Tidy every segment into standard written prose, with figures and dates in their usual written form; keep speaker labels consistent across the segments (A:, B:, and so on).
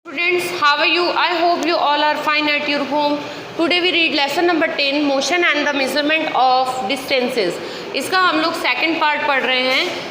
A: Students, how are you? I hope you all are fine at your home. Today we read lesson number 10, motion and the measurement of distances. इसका हम लोग second part पढ़ रहे हैं।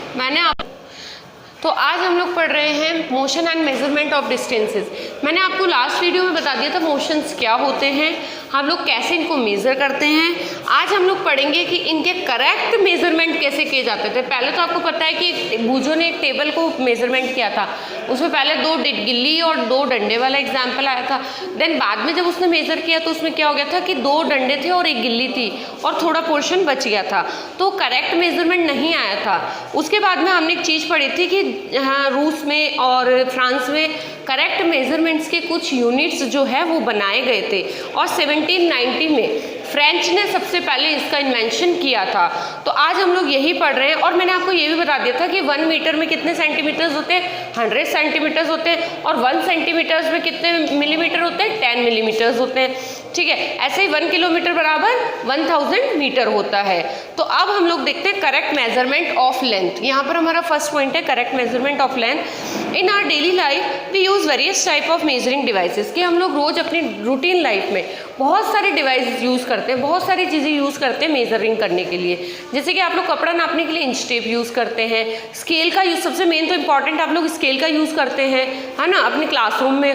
A: तो आज हम लोग पढ़ रहे हैं motion and measurement of distances. मैंने आपको लास्ट वीडियो में बता दिया था मोशंस क्या होते हैं, हम लोग कैसे इनको मेज़र करते हैं। आज हम लोग पढ़ेंगे कि इनके करेक्ट मेजरमेंट कैसे किए जाते थे। पहले तो आपको पता है कि बूजो ने एक टेबल को मेजरमेंट किया था, उसमें पहले 2 गिल्ली और 2 डंडे वाला एग्जाम्पल आया था। देन बाद में जब उसने मेज़र किया तो उसमें क्या हो गया था कि 2 डंडे थे और 1 गिल्ली थी और थोड़ा पोर्शन बच गया था, तो करेक्ट मेजरमेंट नहीं आया था। उसके बाद में हमने एक चीज़ पढ़ी थी कि हाँ, रूस में और फ्रांस में करेक्ट मेजरमेंट्स के कुछ यूनिट्स जो है वो बनाए गए थे और 1790 में फ्रेंच ने सबसे पहले इसका इन्वेंशन किया था। तो आज हम लोग यही पढ़ रहे हैं। और मैंने आपको ये भी बता दिया था कि 1 मीटर में कितने सेंटीमीटर्स होते हैं, 100 सेंटीमीटर्स होते हैं, और 1 सेंटीमीटर्स में कितने मिलीमीटर होते हैं, 10 मिलीमीटर्स होते हैं। ठीक है, ऐसे ही 1 किलोमीटर बराबर 1000 मीटर होता है। तो अब हम लोग देखते हैं करेक्ट मेजरमेंट ऑफ लेंथ। यहाँ पर हमारा फर्स्ट पॉइंट है correct measurement of length. In our daily life we use various type of measuring devices, कि हम लोग रोज अपनी रूटीन लाइफ में बहुत सारे डिवाइस यूज़ करते हैं, बहुत सारी चीज़ें यूज़ करते हैं मेजरिंग करने के लिए। जैसे कि आप लोग कपड़ा नापने के लिए इंच टेप यूज़ करते हैं, स्केल का यूज़, सबसे मेन तो इंपॉर्टेंट आप लोग स्केल का यूज़ करते हैं, है ना, अपने क्लासरूम में।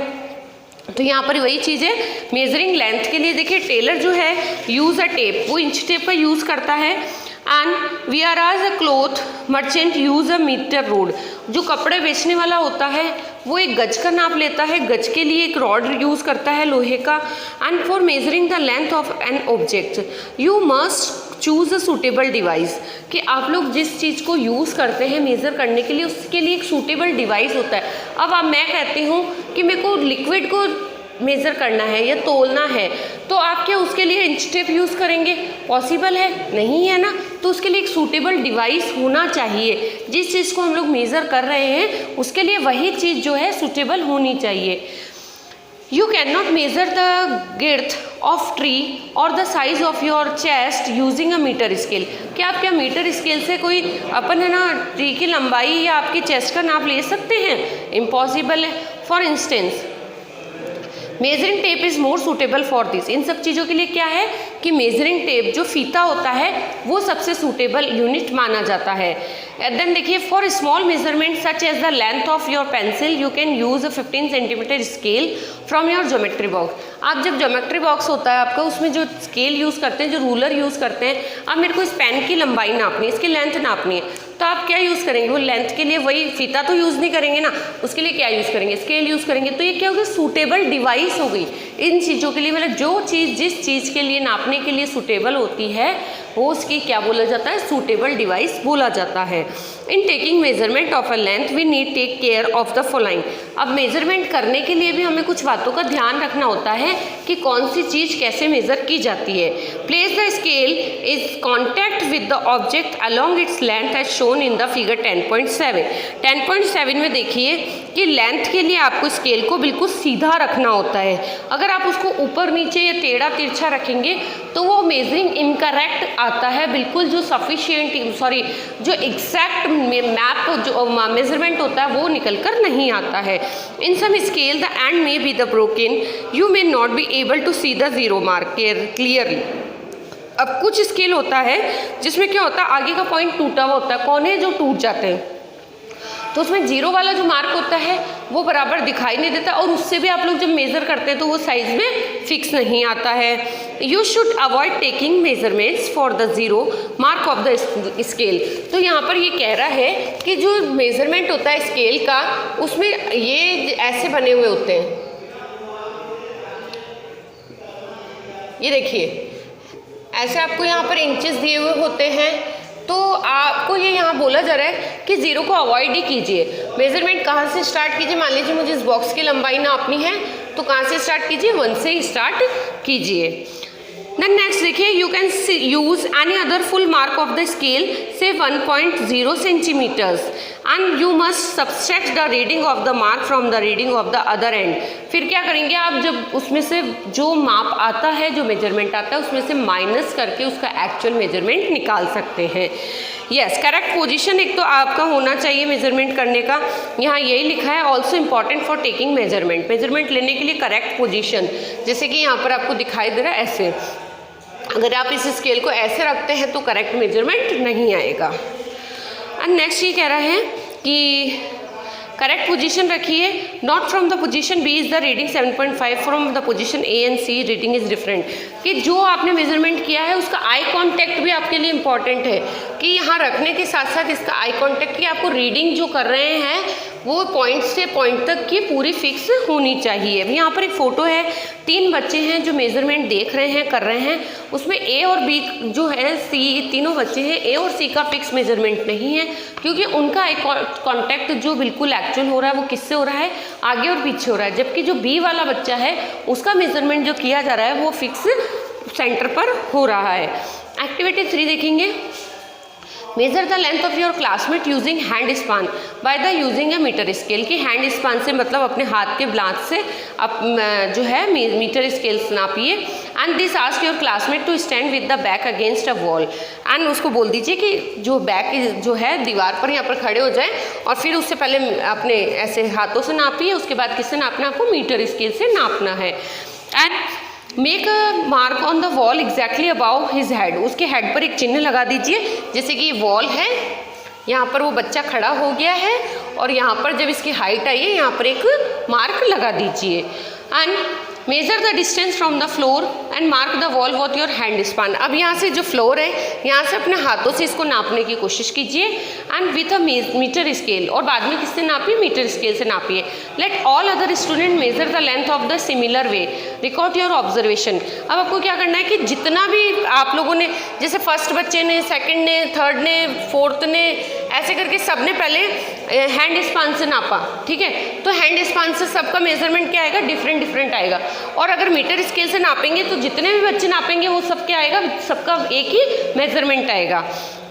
A: तो यहाँ पर वही चीज़ है मेजरिंग लेंथ के लिए। देखिए टेलर जो है यूज़ अ टेप, वो इंच टेप का यूज़ करता है। And we are as a cloth merchant use a metre rod, जो कपड़े बेचने वाला होता है वो एक गज का नाप लेता है, गज के लिए एक रॉड यूज़ करता है लोहे का। And for measuring the length of an object you must choose a suitable device, कि आप लोग जिस चीज़ को यूज़ करते हैं मेज़र करने के लिए उसके लिए एक सूटेबल डिवाइस होता है। अब मैं कहती हूँ कि मेरे को लिक्विड को मेज़र करना है या तोलना है, तो आप क्या उसके लिए इंच टेप यूज़ करेंगे? पॉसिबल है? नहीं है ना। तो उसके लिए एक सूटेबल डिवाइस होना चाहिए। जिस चीज़ को हम लोग मेज़र कर रहे हैं उसके लिए वही चीज़ जो है सूटेबल होनी चाहिए। You cannot measure the girth of tree or the size of your chest using a meter scale। क्या आप मीटर स्केल से कोई अपन है ना ट्री की लंबाई या आपकी चेस्ट का नाप ले सकते हैं? इम्पॉसिबल है। For instance measuring tape is more suitable for this. इन सब चीज़ों के लिए क्या है कि मेजरिंग टेप जो फीता होता है वो सबसे सूटेबल यूनिट माना जाता है। देन देखिए for small measurement such as the length of your pencil you can use a 15 centimetre scale from your geometry box. आप जब ज्योमेट्री बॉक्स होता है आपका, उसमें जो स्केल यूज़ करते हैं, जो रूलर यूज़ करते हैं, अब मेरे को इस पेन की लंबाई नापनी है, इसकी लेंथ नापनी है, तो आप क्या यूज़ करेंगे? वो लेंथ के लिए वही फीता तो यूज़ नहीं करेंगे ना, उसके लिए क्या यूज़ करेंगे? स्केल यूज़ करेंगे। तो ये क्या होगी? सूटेबल डिवाइस हो गई इन चीज़ों के लिए। मतलब जो चीज़ जिस चीज़ के लिए नापने के लिए सूटेबल होती है वो उसकी क्या बोला जाता है? सूटेबल डिवाइस बोला जाता है। In taking measurement of a length we need take care of the following. अब मेजरमेंट करने के लिए भी हमें कुछ बातों का ध्यान रखना होता है कि कौन सी चीज़ कैसे मेज़र की जाती है। Place the scale is contact with the object along its length as shown in the figure 10.7। 10.7 में देखिए कि लेंथ के लिए आपको स्केल को बिल्कुल सीधा रखना होता है। अगर आप उसको ऊपर नीचे या टेढ़ा तिरछा रखेंगे तो वो मेजरिंग इनकरेक्ट आता है। बिल्कुल जो जो एग्जैक्ट मैप जो मेजरमेंट होता है वो निकल कर नहीं आता है। In some scale the end may be the broken, you may not be able to see the zero mark clearly. अब कुछ स्केल होता है जिसमें क्या होता है, आगे का पॉइंट टूटा हुआ होता है, कोने जो टूट जाते हैं, तो उसमें जीरो वाला जो मार्क होता है वो बराबर दिखाई नहीं देता, और उससे भी आप लोग जब मेज़र करते हैं तो वो साइज में फिक्स नहीं आता है। You should avoid taking measurements for the zero mark of the scale. तो यहाँ पर ये कह रहा है कि जो मेजरमेंट होता है स्केल का, उसमें ये ऐसे बने हुए होते हैं, ये देखिए ऐसे आपको यहाँ पर इंचेस दिए हुए होते हैं। तो आपको ये यहाँ बोला जा रहा है कि जीरो को अवॉइड ही कीजिए। मेजरमेंट कहाँ से स्टार्ट कीजिए? मान लीजिए मुझे इस बॉक्स की लंबाई नापनी है, तो कहाँ से स्टार्ट कीजिए? 1 से ही स्टार्ट कीजिए। देन नेक्स्ट देखिए, you can use any other full mark of the scale से से 1.0 centimetres and you must subtract the reading of the mark from the reading of the other end. फिर क्या करेंगे आप, जब उसमें से जो माप आता है, जो मेजरमेंट आता है, उसमें से माइनस करके उसका एक्चुअल मेजरमेंट निकाल सकते हैं। यस, करेक्ट पोजीशन एक तो आपका होना चाहिए मेजरमेंट करने का, यहाँ यही लिखा है। Also important for taking measurement, measurement लेने के लिए करेक्ट पोजीशन, जैसे कि यहाँ पर आपको दिखाई दे रहा है ऐसे, अगर आप इस स्केल को ऐसे रखते हैं तो करेक्ट मेजरमेंट नहीं आएगा। एंड नेक्स्ट ये कह रहा है कि करेक्ट पोजीशन रखिए, not from the position B is the reading 7.5, from the position A and C reading is different. कि जो आपने मेजरमेंट किया है उसका आई कांटेक्ट भी आपके लिए इंपॉर्टेंट है, कि यहाँ रखने के साथ साथ इसका आई कांटेक्ट, कि आपको रीडिंग जो कर रहे हैं वो पॉइंट से पॉइंट तक की पूरी फिक्स होनी चाहिए। अभी यहाँ पर एक फ़ोटो है, 3 बच्चे हैं जो मेजरमेंट देख रहे हैं, कर रहे हैं, उसमें ए और बी जो है, सी, तीनों बच्चे हैं, ए और सी का फिक्स मेजरमेंट नहीं है, क्योंकि उनका आई कांटेक्ट जो बिल्कुल एक्चुअल हो रहा है वो किससे हो रहा है, आगे और पीछे हो रहा है, जबकि जो बी वाला बच्चा है उसका मेजरमेंट जो किया जा रहा है वो फिक्स सेंटर पर हो रहा है। एक्टिविटी 3 देखेंगे, measure the length of your classmate using hand span by the using a metre scale. की हैंड स्पान से मतलब अपने हाथ के ब्लांच से आप जो है मीटर स्केल नापिए। And this ask your classmate to stand with the back against a wall, and उसको बोल दीजिए कि जो बैक जो है दीवार पर यहाँ पर खड़े हो जाए, और फिर उससे पहले अपने ऐसे हाथों से नापिए, उसके बाद किससे नापना, आपको मीटर स्केल से नापना है। And make a mark on the wall exactly about his head, उसके हेड पर एक चिन्ह लगा दीजिए, जैसे कि वॉल है, यहाँ पर वो बच्चा खड़ा हो गया है, और यहाँ पर जब इसकी हाइट आई है यहाँ पर एक मार्क लगा दीजिए। And measure the distance from the floor and mark the wall with your hand span. अब यहाँ से जो फ्लोर है यहाँ से अपने हाथों से इसको नापने की कोशिश कीजिए, and with a metre scale, और बाद में किससे नापिए, मीटर स्केल से नापिए। Let all other student measure the length of the similar way, record your observation. अब आपको क्या करना है कि जितना भी आप लोगों ने, जैसे फर्स्ट बच्चे ने, सेकेंड ने, थर्ड ने, फोर्थ ने, ऐसे करके सबने पहले हैंड स्पान से नापा, ठीक है, तो हैंड स्पान से सबका मेजरमेंट क्या आएगा, डिफरेंट आएगा। और अगर मीटर स्केल से नापेंगे तो जितने भी बच्चे नापेंगे वो सब क्या आएगा, सबका एक ही मेजरमेंट आएगा।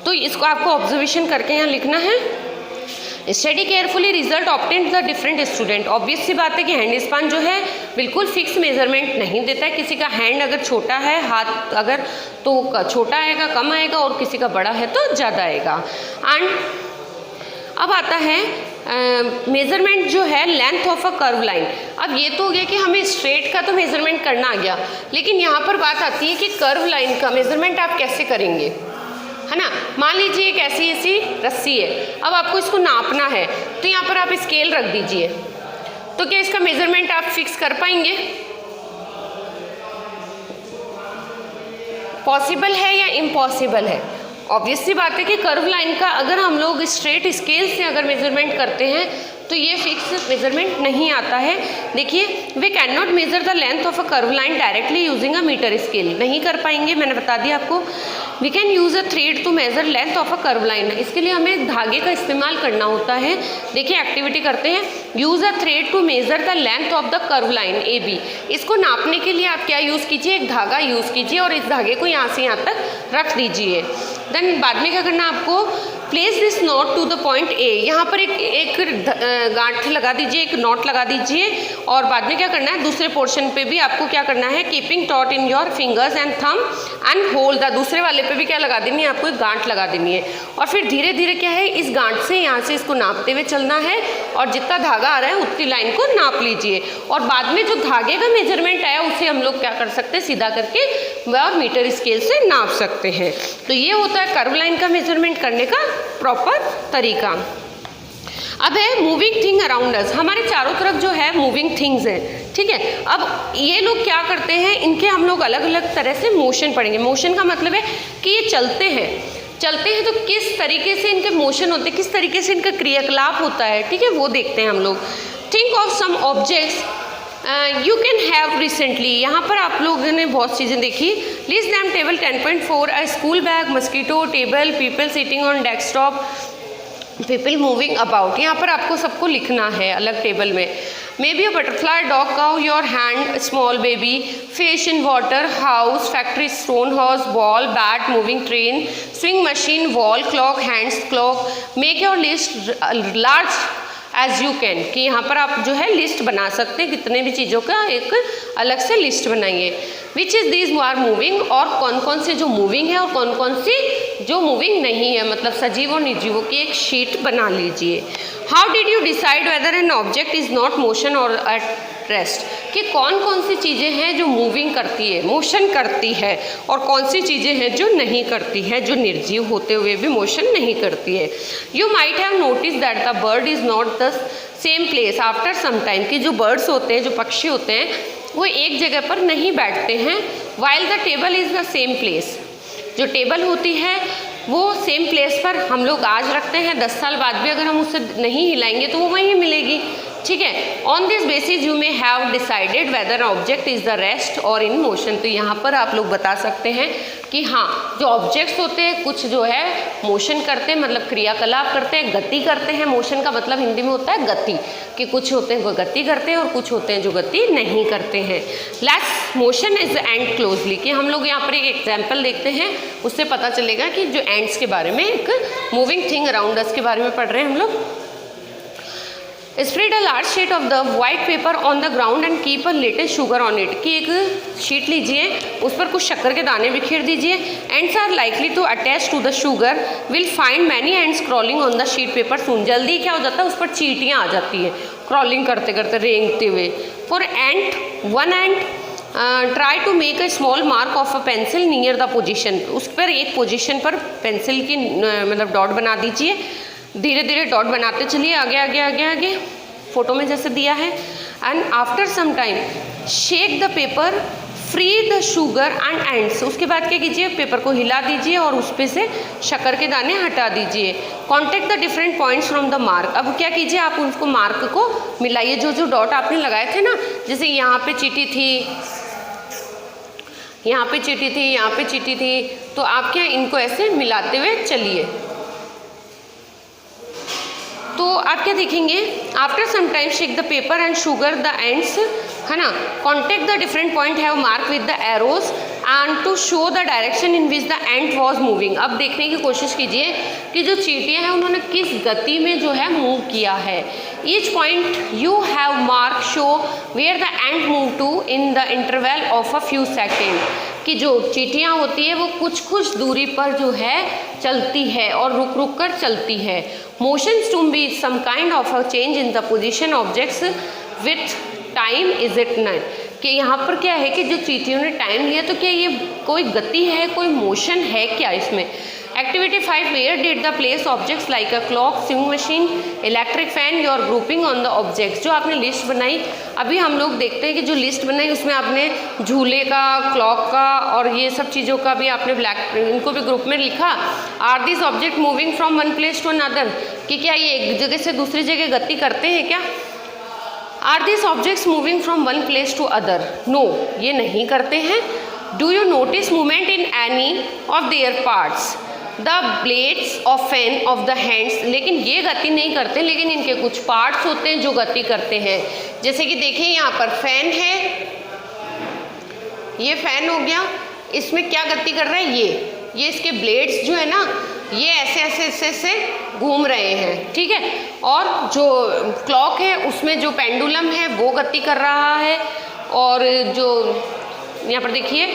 A: तो इसको आपको ऑब्जर्वेशन करके यहाँ लिखना है। Study carefully result obtained the different student. Obvious सी बात है कि हैंड स्पान जो है बिल्कुल फिक्स मेजरमेंट नहीं देता है, किसी का हैंड अगर छोटा है, हाथ अगर तो छोटा आएगा, कम आएगा, और किसी का बड़ा है तो ज़्यादा आएगा। एंड अब आता है मेजरमेंट जो है length of a curve line. अब ये तो हो गया कि हमें स्ट्रेट का तो मेजरमेंट करना आ गया, लेकिन यहाँ पर बात आती है कि कर्व लाइन का मेजरमेंट आप कैसे करेंगे, है ना। मान लीजिए एक ऐसी रस्सी है, अब आपको इसको नापना है, तो यहाँ पर आप स्केल रख दीजिए, तो क्या इसका मेजरमेंट आप फिक्स कर पाएंगे, पॉसिबल है या इम्पॉसिबल है। ऑब्वियस सी बात है कि कर्व लाइन का अगर हम लोग स्ट्रेट स्केल से अगर मेजरमेंट करते हैं तो ये फिक्स मेजरमेंट नहीं आता है। देखिए, we can not measure the length of a curve line directly using a metre scale, नहीं कर पाएंगे, मैंने बता दिया आपको। We can use a thread to measure length of a curve line, इसके लिए हमें धागे का इस्तेमाल करना होता है। देखिए एक्टिविटी करते हैं, use a thread to measure the length of the curve line A B. इसको नापने के लिए आप क्या यूज़ कीजिए, एक धागा यूज़ कीजिए, और इस धागे को यहाँ से यहाँ तक रख दीजिए। देन बाद में क्या करना आपको, place this knot to the point A, यहाँ पर एक गांठ लगा दीजिए, एक नॉट लगा दीजिए, और बाद में क्या करना है, दूसरे पोर्शन पे भी आपको क्या करना है, keeping taught in your fingers and thumb and hold the, दूसरे वाले पे भी क्या लगा देनी है, आपको एक गांठ लगा देनी है, और फिर धीरे धीरे क्या है, इस गांठ से यहाँ से इसको नापते हुए चलना है, और जितना धागा आ रहा है उतनी लाइन को नाप लीजिए, और बाद में जो धागे का मेजरमेंट आया उसे हम लोग क्या कर सकते हैं, सीधा करके और मीटर स्केल से नाप सकते हैं। तो ये होता है कर्व लाइन का मेजरमेंट करने का प्रॉपर तरीका। अब है मूविंग थिंग अराउंड अस, हमारे चारों तरफ जो है मूविंग थिंग्स हैं, ठीक है। अब ये लोग क्या करते हैं, इनके हम लोग अलग अलग तरह से मोशन पढ़ेंगे। मोशन का मतलब है कि ये चलते हैं तो किस तरीके से इनके मोशन होते हैं, किस तरीके से इनका क्रियाकलाप होता है, ठीक है, वो देखते हैं हम लोग। Think of some objects you can have recently, यहाँ पर आप लोगों ने बहुत चीज़ें देखी। List them table 10.4, a school bag, mosquito, table, people sitting on desktop, people moving about. यहाँ पर आपको सबको लिखना है अलग टेबल में। May be a butterfly, dog, cow, your hand, small baby, fish in water, house, factory, stone house, ball, bat, moving train, swing machine, wall, clock, hands, clock. Make your list large as you can, कि यहाँ पर आप जो है list बना सकते हैं, कितने भी चीज़ों का एक अलग से लिस्ट बनाइए। Which is these are moving, और कौन कौन से जो मूविंग है और कौन कौन सी जो मूविंग नहीं है, मतलब सजीव और निर्जीवों की एक शीट बना लीजिए। How did you decide whether an object is not motion और एट रेस्ट, कि कौन कौन सी चीज़ें हैं जो मूविंग करती है, मोशन करती है, और कौन सी चीज़ें हैं जो नहीं करती है, जो निर्जीव होते हुए भी मोशन नहीं करती है। You might have notice that the bird is not the same place after some time, कि जो बर्ड्स होते हैं, जो पक्षी होते हैं, वो एक जगह पर नहीं बैठते हैं। While the table is the same place, जो टेबल होती है वो सेम प्लेस पर हम लोग आज रखते हैं, 10 साल बाद भी अगर हम उससे नहीं हिलाएंगे तो वो वहीं मिलेगी। ठीक है, on this basis you may have decided weather object is the rest और इन मोशन। तो यहाँ पर आप लोग बता सकते हैं कि हाँ, जो ऑब्जेक्ट्स होते हैं कुछ जो है मोशन करते हैं, मतलब क्रियाकलाप करते हैं, गति करते हैं। मोशन का मतलब हिंदी में होता है गति, कि कुछ होते हैं वो गति करते हैं और कुछ होते हैं जो गति नहीं करते हैं। Let's motion is and closely, कि हम लोग यहाँ पर एक एग्जाम्पल देखते हैं, उससे पता चलेगा कि जो एंड्स के बारे में, एक मूविंग थिंग अराउंड अस के बारे में पढ़ रहे हैं हम लोग। Spread a large sheet of the white paper on the ground and keep a little sugar on it, कि एक शीट लीजिए, उस पर कुछ शक्कर के दाने बिखेर दीजिए। Ants are likely to attach to the sugar, will find many ants crawling on the sheet paper soon. जल्दी क्या हो जाता है, उस पर चींटियाँ आ जाती हैं क्रॉलिंग करते करते, रेंगते हुए। For ant one and try to make a small mark of a pencil near the position, उस पर एक पोजिशन पर पेंसिल की मतलब डॉट बना दीजिए। धीरे धीरे डॉट बनाते चलिए, आगे आगे आगे आगे, फोटो में जैसे दिया है। And after some time shake the paper, free the sugar and ants, उसके बाद क्या कीजिए, पेपर को हिला दीजिए और उस पे से शक्कर के दाने हटा दीजिए। Contact the different points from the mark, अब क्या कीजिए, आप उसको मार्क को मिलाइए, जो जो डॉट आपने लगाए थे ना, जैसे यहाँ पे चींटी थी, यहाँ पे चींटी थी, यहाँ पे चींटी थी, तो आप क्या इनको ऐसे मिलाते हुए चलिए। तो आप क्या देखेंगे, after some time shake the paper and sugar the ants, है ना। Contact the different point have mark with the arrows and to show the direction in which the ant was moving. अब देखने की कोशिश कीजिए कि जो चींटियाँ हैं उन्होंने किस गति में जो है मूव किया है। Each point you have mark show where the ant move to in the interval of a few second, कि जो चींटियाँ होती है वो कुछ दूरी पर जो है चलती है और रुक रुक कर चलती है। Motions to be some kind of a change in the position objects with time is it not, कि यहाँ पर क्या है कि जो चींटियों ने टाइम लिया, तो क्या ये कोई गति है, कोई मोशन है क्या इसमें। Activity 5, where did the place objects like a clock, swing machine, electric fan, your grouping on the objects. जो आपने लिस्ट बनाई, अभी हम लोग देखते हैं कि जो लिस्ट बनाई उसमें आपने झूले का, क्लॉक का और ये सब चीज़ों का भी आपने इनको भी ग्रुप में लिखा। Are this object moving from one place to another, कि क्या ये एक जगह से दूसरी जगह गति करते हैं क्या। Are this objects moving from one place to other, no ये नहीं करते हैं। Do you notice movement in any of their parts, the blades of fan of the hands, लेकिन ये गति नहीं करते, लेकिन इनके कुछ पार्ट्स होते हैं जो गति करते हैं। जैसे कि देखिए यहाँ पर फैन है, ये फैन हो गया, इसमें क्या गति कर रहा है, ये इसके ब्लेड्स जो है ना, ये ऐसे ऐसे ऐसे ऐसे घूम रहे हैं, ठीक है। और जो क्लॉक है उसमें जो पेंडुलम है वो गति कर रहा है, और जो यहाँ पर देखिए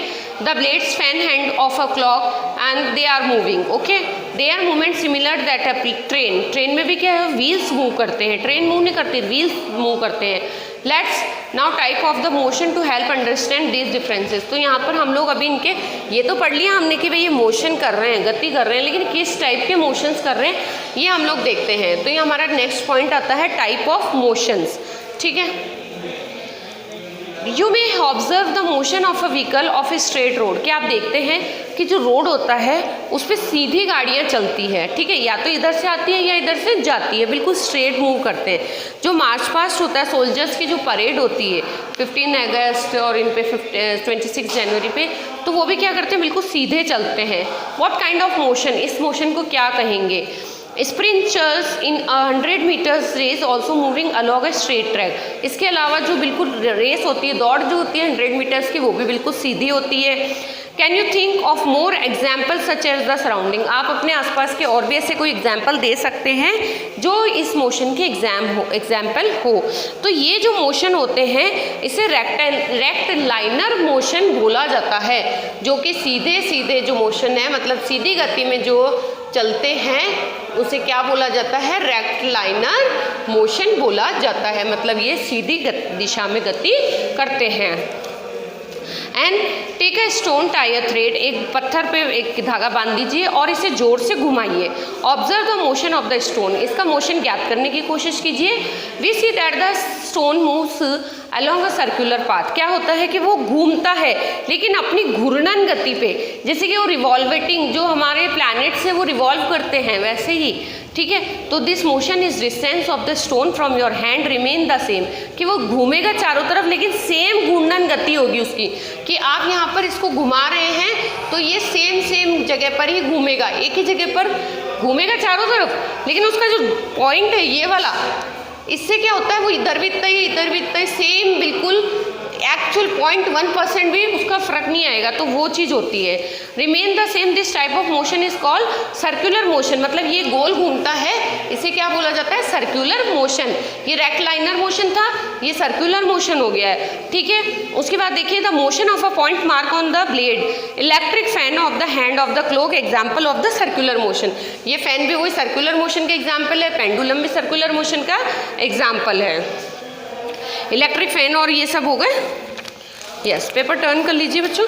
A: the blades fan hand of a clock and they are moving, okay. They are movement similar that a train में भी क्या है, व्हील्स मूव करते हैं, ट्रेन मूव नहीं करती, व्हील्स मूव करते हैं। Let's now type of the motion to help understand this differences. तो यहाँ पर हम लोग अभी इनके ये तो पढ़ लिया हमने कि भाई ये मोशन कर रहे हैं, गति कर रहे हैं, लेकिन किस टाइप के मोशंस कर रहे हैं ये हम लोग देखते हैं। तो ये हमारा नेक्स्ट पॉइंट आता है टाइप ऑफ मोशंस, ठीक है। You may observe the motion of a vehicle of a straight road, कि आप देखते हैं कि जो रोड होता है उस पर सीधी गाड़ियाँ चलती है, ठीक है, या तो इधर से आती है या इधर से जाती है, बिल्कुल स्ट्रेट मूव करते हैं। जो मार्च पास्ट होता है, सोल्जर्स की जो परेड होती है 15 अगस्त और इन पे 26 जनवरी पे, तो वो भी क्या करते हैं, बिल्कुल सीधे चलते हैं। व्हाट काइंड ऑफ मोशन, इस मोशन को क्या कहेंगे। Sprinters in 100 metres race also moving along a straight track. इसके अलावा जो बिल्कुल रेस होती है, दौड़ जो होती है 100 मीटर्स की, वो भी बिल्कुल सीधी होती है। Can you think of more example such as the surrounding. आप अपने आसपास के और भी ऐसे कोई एग्जाम्पल दे सकते हैं जो इस मोशन के एग्जाम्पल हो। तो ये जो मोशन होते हैं इसे रेक्टलाइनर मोशन बोला जाता है, जो कि सीधे सीधे जो मोशन है, मतलब सीधी गति में जो चलते हैं उसे क्या बोला जाता है, रेक्टलाइनर मोशन बोला जाता है। मतलब ये सीधी दिशा में गति करते हैं। And take a stone tie a thread, एक पत्थर पे एक धागा बांध दीजिए और इसे जोर से घुमाइए। Observe the motion of the stone, इसका मोशन ज्ञात करने की कोशिश कीजिए। We see that the stone moves along a circular path. क्या होता है कि वो घूमता है लेकिन अपनी घूर्णन गति पे, जैसे कि वो रिवॉल्वेटिंग, जो हमारे प्लैनेट्स है वो रिवॉल्व करते हैं वैसे ही, ठीक है। तो this motion is distance of the stone from your hand remain the same, कि वो घूमेगा चारों तरफ लेकिन सेम घूर्णन गति होगी उसकी, कि आप यहाँ पर इसको घुमा रहे हैं तो ये सेम जगह पर ही घूमेगा, एक ही जगह पर घूमेगा चारों तरफ, लेकिन उसका जो पॉइंट है ये वाला, इससे क्या होता है वो इधर भी इतना ही सेम, बिल्कुल एक्चुअल 0.1% भी उसका फर्क नहीं आएगा, तो वो चीज़ होती है। Remain the same, this type of motion is called circular motion. मतलब ये गोल घूमता है, इसे क्या बोला जाता है, सर्कुलर मोशन। ये रेक्टलाइनर मोशन था, ये सर्कुलर मोशन हो गया है, ठीक है। उसके बाद देखिए the motion of a point mark on the blade, electric fan of the hand of the clock, example of the circular motion. ये फैन भी वही सर्कुलर मोशन का एग्जाम्पल है, पेंडुलम भी सर्कुलर मोशन का एग्जाम्पल है। इलेक्ट्रिक फैन और ये सब हो गए। यस, पेपर टर्न कर लीजिए बच्चों।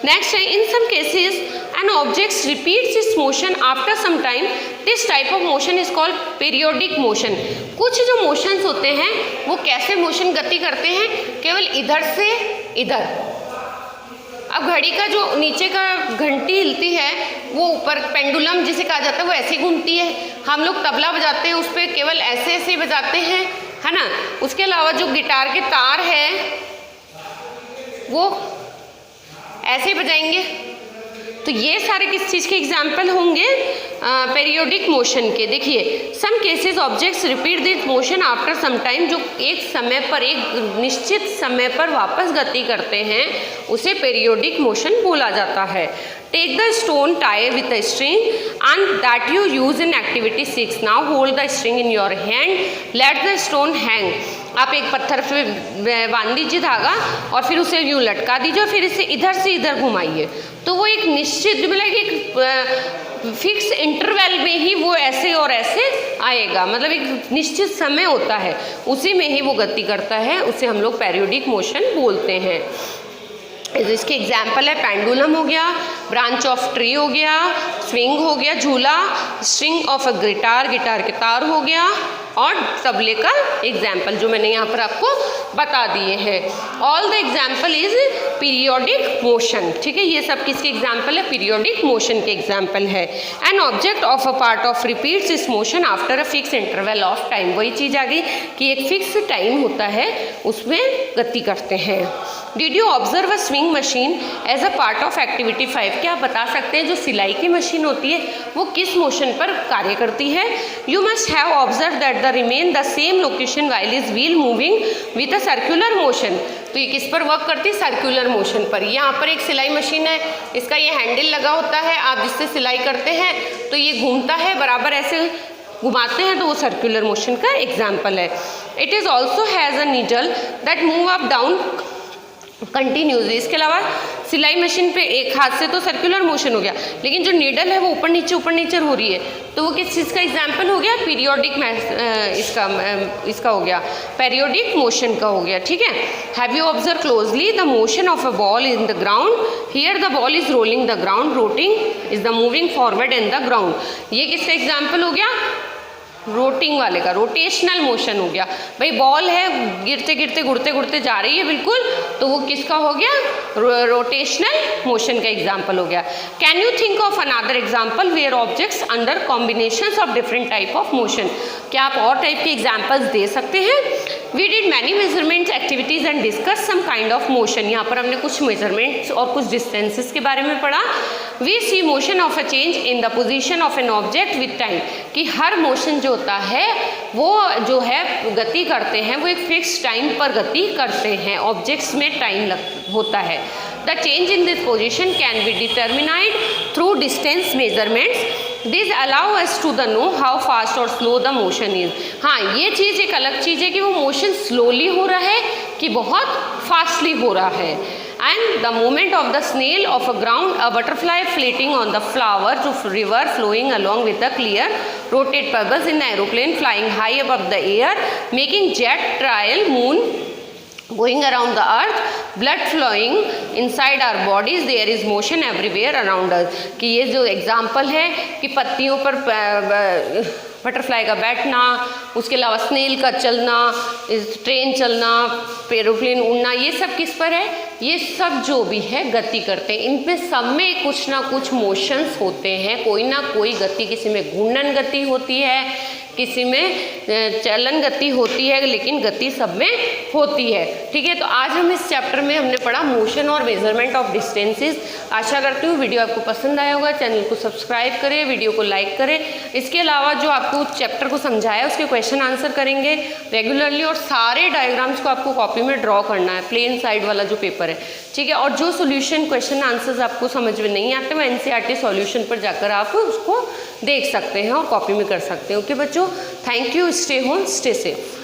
A: नेक्स्ट है, in some cases an object repeats its motion after some time, this type of motion is called periodic motion. कुछ जो मोशंस होते हैं वो कैसे मोशन गति करते हैं, केवल इधर से इधर। अब घड़ी का जो नीचे का घंटी हिलती है वो ऊपर, पेंडुलम जिसे कहा जाता है, वो ऐसे घूमती है। हम लोग तबला बजाते हैं उस पर केवल ऐसे ऐसे बजाते हैं, है ना। उसके अलावा जो गिटार के तार है वो ऐसे बजाएंगे। तो ये सारे किस चीज़ के एग्जाम्पल होंगे, पेरियोडिक मोशन के। देखिए, some cases objects repeat this motion after some time, जो एक समय पर, एक निश्चित समय पर वापस गति करते हैं उसे पेरियोडिक मोशन बोला जाता है। Take the stone tie with a string and that you use in activity 6। Now hold the string in your hand, let the stone hang. आप एक पत्थर पे बांध दीजिए धागा और फिर उसे यूँ लटका दीजिए और फिर इसे इधर से इधर घुमाइए, तो वो एक निश्चित, मतलब एक फिक्स इंटरवल में ही वो ऐसे और ऐसे आएगा। मतलब एक निश्चित समय होता है, उसी में ही वो गति करता है, उसे हम लोग पेरियोडिक मोशन बोलते हैं। इसके एग्जाम्पल है, पेंडुलम हो गया, ब्रांच ऑफ ट्री हो गया, स्विंग हो गया झूला, string of a guitar, guitar के तार हो गया, और तबले का एग्जाम्पल जो मैंने यहाँ पर आपको बता दिए हैं। All the example is periodic motion, ठीक है। ये सब किसके एग्जाम्पल है, पीरियोडिक मोशन के एग्जाम्पल है। An object of a part of repeats its motion after a fix interval of time. वही चीज़ आ गई कि एक फिक्स टाइम होता है उसमें गति करते हैं। Did you observe a swing machine as a part of activity 5। क्या आप बता सकते हैं जो सिलाई की मशीन होती है वो किस मोशन पर कार्य करती है। You must have observe that the remain the same location while is wheel moving with a circular motion. तो ये किस पर वर्क करती है, सर्कुलर मोशन पर। यहाँ पर एक सिलाई मशीन है, इसका ये हैंडल लगा होता है, आप जिससे सिलाई करते हैं तो ये घूमता है, बराबर ऐसे घुमाते हैं, तो वो सर्कुलर मोशन का एग्जाम्पल है। It is also has a needle that move up down continuously. इसके अलावा सिलाई मशीन पे एक हाथ से तो सर्कुलर मोशन हो गया, लेकिन जो नीडल है वो ऊपर नीचे हो रही है, तो वो किस चीज़ का एग्जाम्पल हो गया, पीरियोडिक इसका हो गया, पेरियोडिक मोशन का हो गया, ठीक है। Have you observe closely the motion of a ball in the ground, here the ball is rolling the ground, rotating is the moving forward in the ground. ये किसका एग्जाम्पल हो गया, रोटिंग वाले का, रोटेशनल मोशन हो गया। भाई बॉल है, गिरते गिरते घुड़ते घुड़ते जा रही है बिल्कुल, तो वो किसका हो गया, रोटेशनल मोशन का एग्जाम्पल हो गया। Can you think of another example where objects under combinations of different type of motion. क्या आप और टाइप के एग्जाम्पल्स दे सकते हैं। We did many measurements activities and discuss some kind of motion. यहाँ पर हमने कुछ मेजरमेंट्स और कुछ डिस्टेंसेस के बारे में पढ़ा। We see motion of a change in the position of an object with time, कि हर मोशन जो होता है वो जो है गति करते हैं वो एक फिक्स टाइम पर गति करते हैं, ऑब्जेक्ट्स में टाइम होता है। The change in this position can be determined through distance measurements. This allow us to the know how fast और स्लो द मोशन इज। हाँ, ये चीज़ एक अलग चीज़ है कि वो मोशन स्लोली हो रहा है कि बहुत फास्टली हो रहा है। And the movement of the snail of a ground, a butterfly fleeting on the flower to river flowing along with the clear rotate purpose in aeroplane flying high above the air making jet trial moon going around the earth, blood flowing inside our bodies, there is motion everywhere around us। कि ये जो example है कि पत्तियों पर butterfly का बैठना, उसके अलावा स्नेल का चलना, ट्रेन चलना, एरोप्लेन उड़ना, ये सब किस पर है? ये सब जो भी है गति करते हैं, इनमें सब में कुछ ना कुछ मोशंस होते हैं, कोई ना कोई गति, किसी में घूर्णन गति होती है, किसी में चलन गति होती है, लेकिन गति सब में होती है। ठीक है, तो आज हम इस चैप्टर में हमने पढ़ा मोशन और मेजरमेंट ऑफ डिस्टेंसेस। आशा करती हूँ वीडियो आपको पसंद आया होगा। चैनल को सब्सक्राइब करें, वीडियो को लाइक करें। इसके अलावा जो आपको चैप्टर को समझाया उसके क्वेश्चन आंसर करेंगे रेगुलरली, और सारे डायग्राम्स को आपको कॉपी में ड्रॉ करना है, प्लेन साइड वाला जो पेपर है। ठीक है, और जो सोल्यूशन क्वेश्चन आंसर्स आपको समझ में नहीं आते वो NCERT सॉल्यूशन पर जाकर आप उसको देख सकते हैं और कॉपी में कर सकते हैं। ओके बच्चों, thank you, stay home, stay safe.